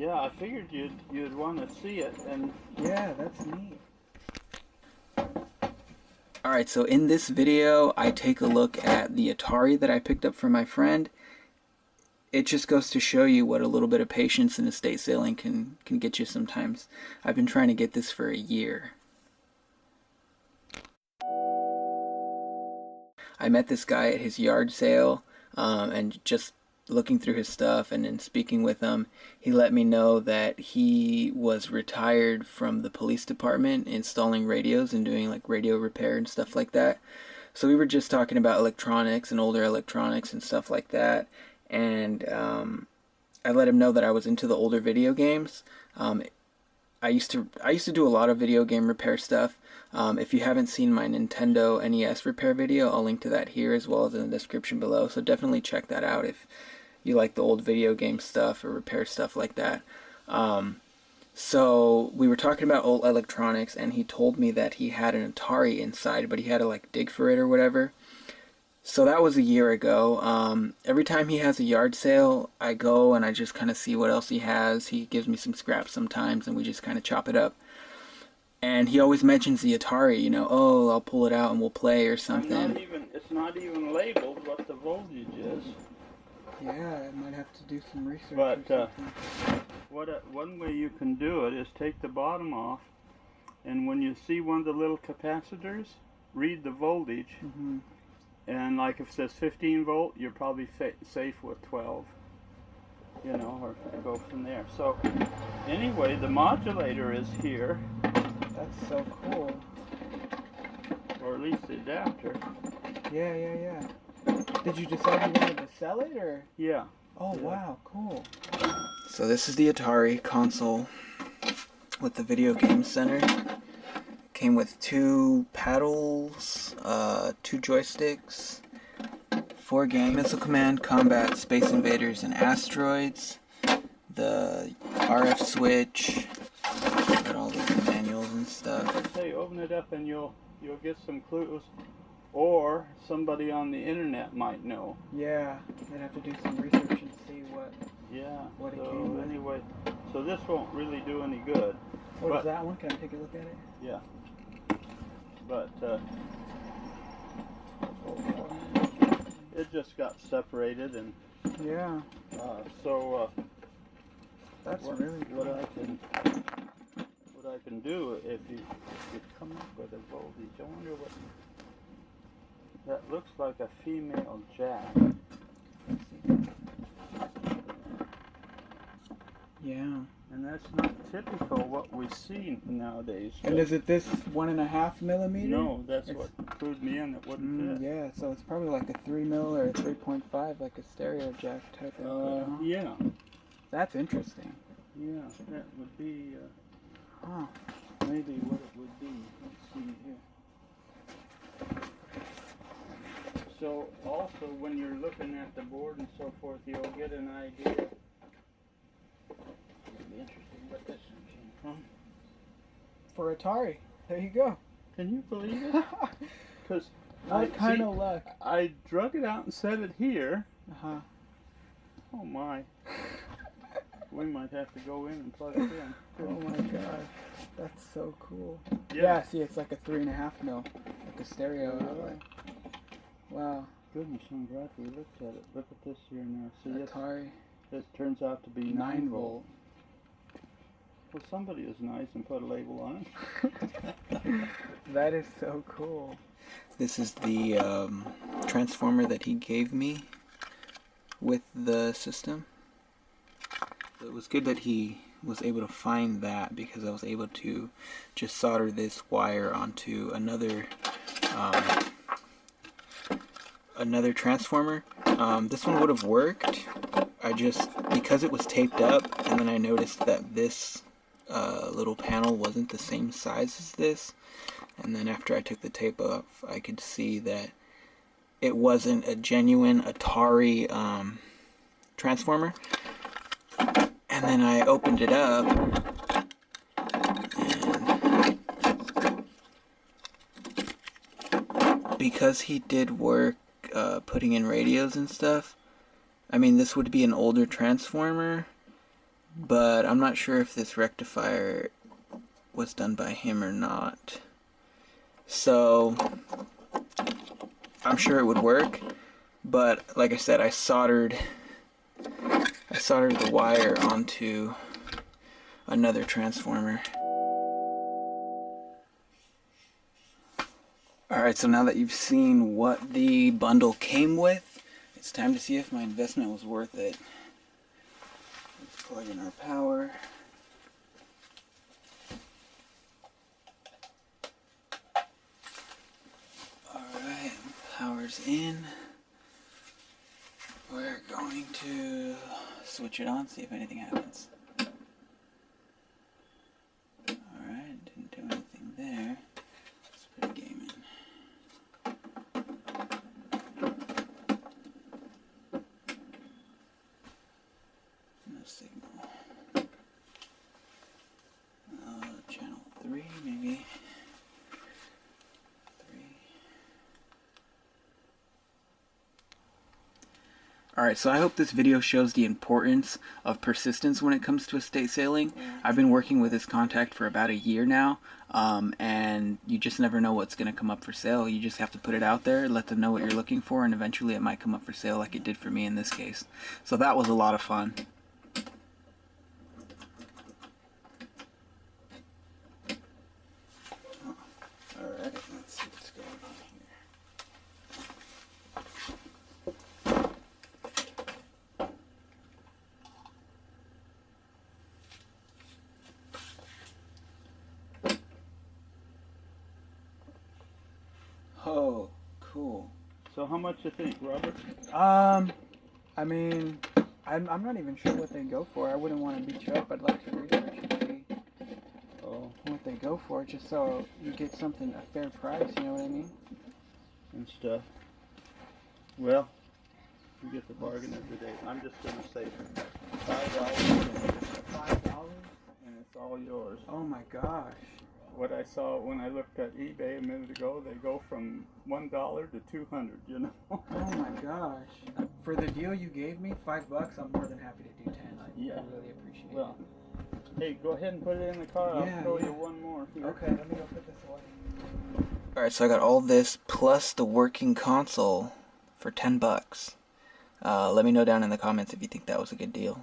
Yeah, I figured you'd want to see it, and yeah, that's neat. Alright, so in this video, I take a look at the Atari that I picked up from my friend. It just goes to show you what a little bit of patience and estate sailing can get you sometimes. I've been trying to get this for a year. I met this guy at his yard sale, and just looking through his stuff and then speaking with him, he let me know that he was retired from the police department installing radios and doing like radio repair and stuff like that. So we were just talking about electronics and older electronics and stuff like that, and I let him know that I was into the older video games. I used to do a lot of video game repair stuff. If you haven't seen my Nintendo NES repair video, I'll link to that here as well as in the description below. So definitely check that out if you like the old video game stuff or repair stuff like that. So we were talking about old electronics, and he told me that he had an Atari inside, but he had to like dig for it or whatever. So that was a year ago. Every time he has a yard sale, I go and I just kind of see what else he has. He gives me some scraps sometimes, and we just kind of chop it up. And he always mentions the Atari, you know, oh, I'll pull it out and we'll play or something. It's not even labeled what the voltage is. Yeah, I might have to do some research. But one way you can do it is take the bottom off, and when you see one of the little capacitors, read the voltage. Mm-hmm. And like if it says 15 volt, you're probably safe with 12, you know, or go from there. So anyway, the modulator is here. That's so cool. Or at least the adapter. Yeah. Did you decide you wanted to sell it, or? Yeah. Oh, yeah. Wow, cool. So this is the Atari console with the video game center. Came with 2 paddles, 2 joysticks, 4 games: Missile Command, Combat, Space Invaders, and Asteroids. The RF switch. Got all these manuals and stuff. I'd say open it up and you'll get some clues, or somebody on the internet might know. Yeah, I'd have to do some research and see what. Yeah. What it so came with. Anyway, so this won't really do any good. What is that one? Can I take a look at it? Yeah. But it just got separated, and yeah. That's really cool. What I can do if you come up with a voltage. I wonder what that looks like. A female jack. Yeah. And that's not typical what we see nowadays. And is it this 1.5 millimeter? No, that's what clued me in. It wouldn't fit. Yeah, so it's probably like a 3 mil or a 3.5, like a stereo jack type input, huh? Yeah. That's interesting. Yeah, that would be Huh. maybe what it would be. Let's see here. So also when you're looking at the board and so forth, you'll get an idea. It'll be interesting what this one came from. For Atari. There you go. Can you believe it? Because What kind of luck? I drug it out and set it here. Uh-huh. Oh my. We might have to go in and plug it in. Oh my gosh. That's so cool. Yeah, see, it's like a 3.5 mil. Like a stereo outlet. Wow. Goodness, I'm glad we looked at it. Look at this here now. See, Atari. it turns out to be 9 volt. Well, somebody is nice and put a label on it. That is so cool. This is the transformer that he gave me with the system. It was good that he was able to find that, because I was able to just solder this wire onto another transformer. This one would have worked. Because it was taped up, and then I noticed that this little panel wasn't the same size as this, and then after I took the tape off, I could see that it wasn't a genuine Atari transformer. And then I opened it up, and because he did work putting in radios and stuff, I mean, this would be an older transformer, but I'm not sure if this rectifier was done by him or not. So I'm sure it would work, but like I said, I soldered the wire onto another transformer. Alright, so now that you've seen what the bundle came with, it's time to see if my investment was worth it. Let's plug in our power. Alright, power's in. We're going to switch it on, see if anything happens. Alright, didn't do anything there. Let's put a game in. No signal. Channel 3, maybe. 3. Alright, so I hope this video shows the importance of persistence when it comes to estate sailing. I've been working with this contact for about a year now, and you just never know what's going to come up for sale. You just have to put it out there, let them know what you're looking for, and eventually it might come up for sale like it did for me in this case. So that was a lot of fun. Alright, let's see what's going on here. Oh, cool. So how much you think, Robert? I mean, I'm not even sure what they go for. I wouldn't want to beat you up. I'd like to research and see what they go for, just so you get something a fair price. You know what I mean? And stuff. Well, you get the bargain of the day. I'm just gonna say $5. $5? And it's all yours. Oh my gosh. What I saw when I looked at eBay a minute ago, they go from $1 to $200. You know. Oh my gosh. For the deal you gave me, $5, I'm more than happy to do 10. I really appreciate well, it. Hey, go ahead and put it in the car. I'll throw you one more here. Okay, let me go put this away. Alright, so I got all this plus the working console for $10. Let me know down in the comments if you think that was a good deal.